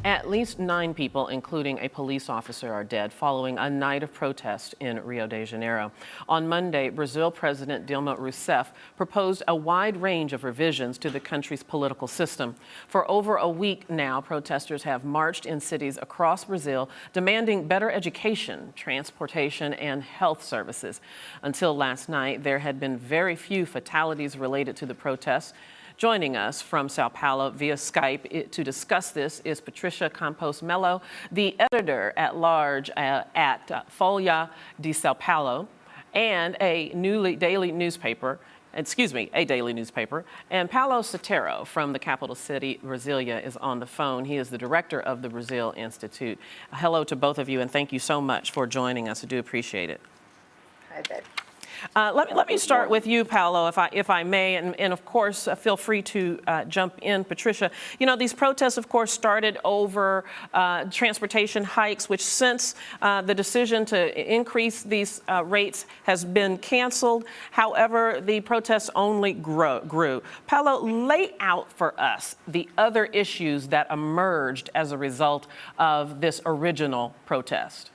At least 9 people, including a police officer, are dead following a night of protest in Rio de Janeiro. On Monday, Brazil President Dilma Rousseff proposed a wide range of revisions to the country's political system. For over a week now, protesters have marched in cities across Brazil demanding better education, transportation, and health services. Until last night, there had been very few fatalities related to the protests. Joining us from Sao Paulo via Skype to discuss this is Patricia Campos Mello, the editor-at-large at Folha de Sao Paulo, and a daily newspaper, and Paulo Sotero from the capital city, Brasilia, is on the phone. He is the director of the Brazil Institute. Hello to both of you, and thank you so much for joining us. I do appreciate it. Hi, Beth. Let me start with you, Paulo, if I may, and of course, feel free to jump in, Patricia. You know, these protests, of course, started over transportation hikes, which since the decision to increase these rates has been canceled. However, the protests only grew. Paulo, lay out for us the other issues that emerged as a result of this original protest.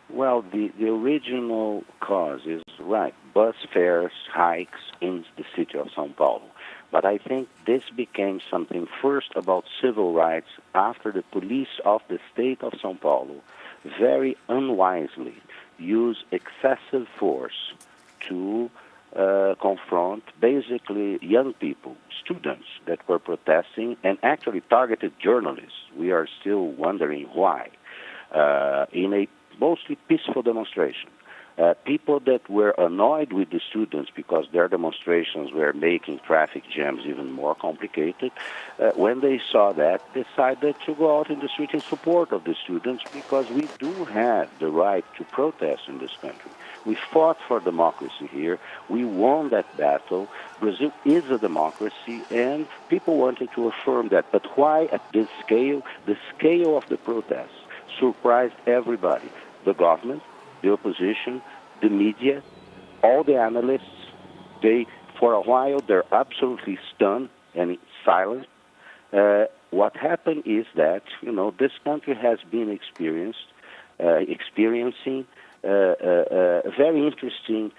Well, the original cause is right, bus fares hikes in the city of São Paulo. But I think this became something first about civil rights after the police of the state of São Paulo very unwisely used excessive force to confront basically young people, students that were protesting, and actually targeted journalists. We are still wondering why. In a mostly peaceful demonstration. People that were annoyed with the students because their demonstrations were making traffic jams even more complicated, when they saw that, decided to go out in the street in support of the students because we do have the right to protest in this country. We fought for democracy here. We won that battle. Brazil is a democracy, and people wanted to affirm that. But why at this scale? The scale of the protests surprised everybody. The government, the opposition, the media, all the analysts, for a while, they're absolutely stunned and silent. What happened is that, this country has been experiencing a very interesting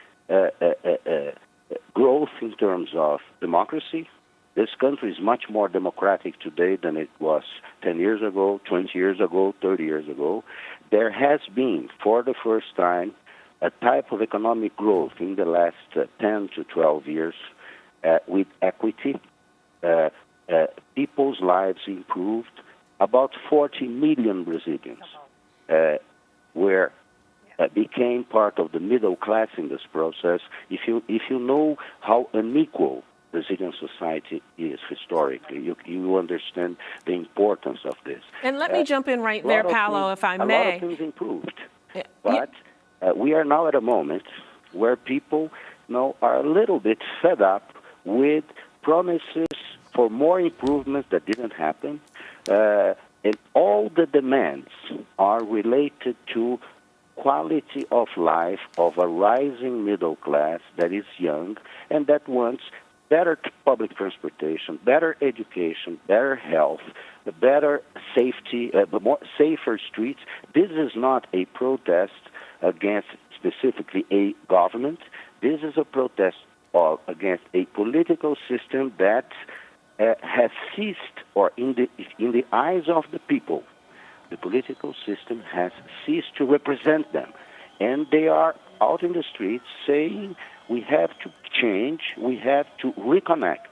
growth in terms of democracy. This country is much more democratic today than it was 10 years ago, 20 years ago, 30 years ago. There has been, for the first time, a type of economic growth in the last 10 to 12 years with equity. People's lives improved. About 40 million Brazilians became part of the middle class in this process. If you know how unequal Brazilian society is historically, you understand the importance of this. And let me jump in right there, Paulo, if I may. A lot of things improved, but we are now at a moment where people are a little bit fed up with promises for more improvements that didn't happen, and all the demands are related to quality of life of a rising middle class that is young and that wants better public transportation, better education, better health, better safety, safer streets. This is not a protest against specifically a government. This is a protest against a political system that has ceased, or in the eyes of the people, the political system has ceased to represent them. And they are out in the streets saying, we have to change, we have to reconnect.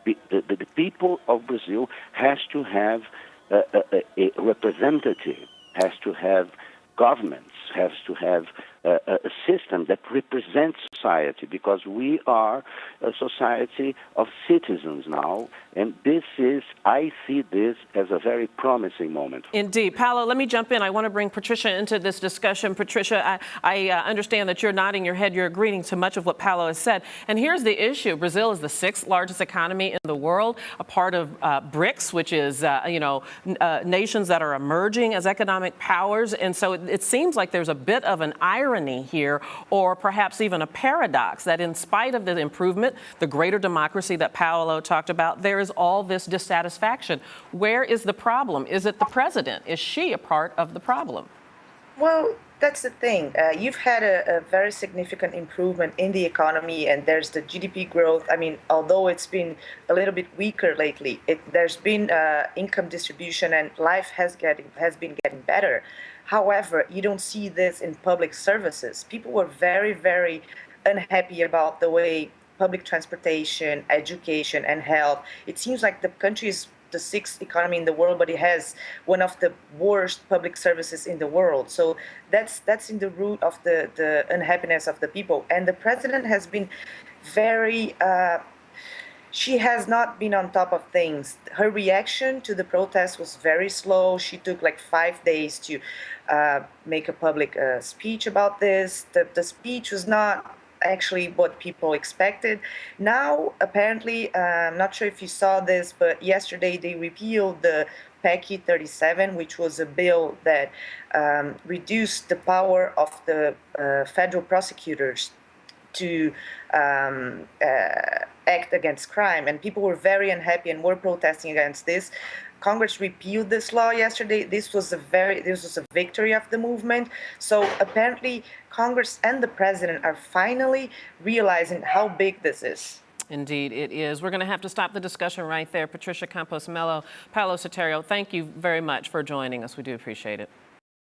The people of Brazil has to have a representative, has to have governments, has to have a system that represents society, because we are a society of citizens now, and I see this as a very promising moment. Indeed. Paulo, let me jump in. I want to bring Patricia into this discussion. Patricia, I understand that you're nodding your head, you're agreeing to much of what Paulo has said. And here's the issue. Brazil is the 6th largest economy in the world, a part of BRICS, which is, nations that are emerging as economic powers. And so it seems like there's a bit of an irony irony here, or perhaps even a paradox, that in spite of the improvement, the greater democracy that Paulo talked about, there is all this dissatisfaction. Where is the problem? Is it the president? Is she a part of the problem? Well, that's the thing. You've had a very significant improvement in the economy, and there's the GDP growth. I mean, although it's been a little bit weaker lately, there's been income distribution, and life has been getting better. However, you don't see this in public services. People were very, very unhappy about the way public transportation, education, and health. It seems like the country is the sixth economy in the world, but it has one of the worst public services in the world. So that's in the root of the unhappiness of the people. And the president has been very, she has not been on top of things. Her reaction to the protest was very slow. She took like 5 days to make a public speech about this. The speech was not actually what people expected. Now, apparently, I'm not sure if you saw this, but yesterday they repealed the PEC 37, which was a bill that reduced the power of the federal prosecutors to act against crime. And people were very unhappy and were protesting against this. Congress repealed this law yesterday. This was a victory of the movement. So apparently Congress and the president are finally realizing how big this is. Indeed, it is. We're going to have to stop the discussion right there. Patricia Campos Mello, Paulo Sotero, thank you very much for joining us. We do appreciate it.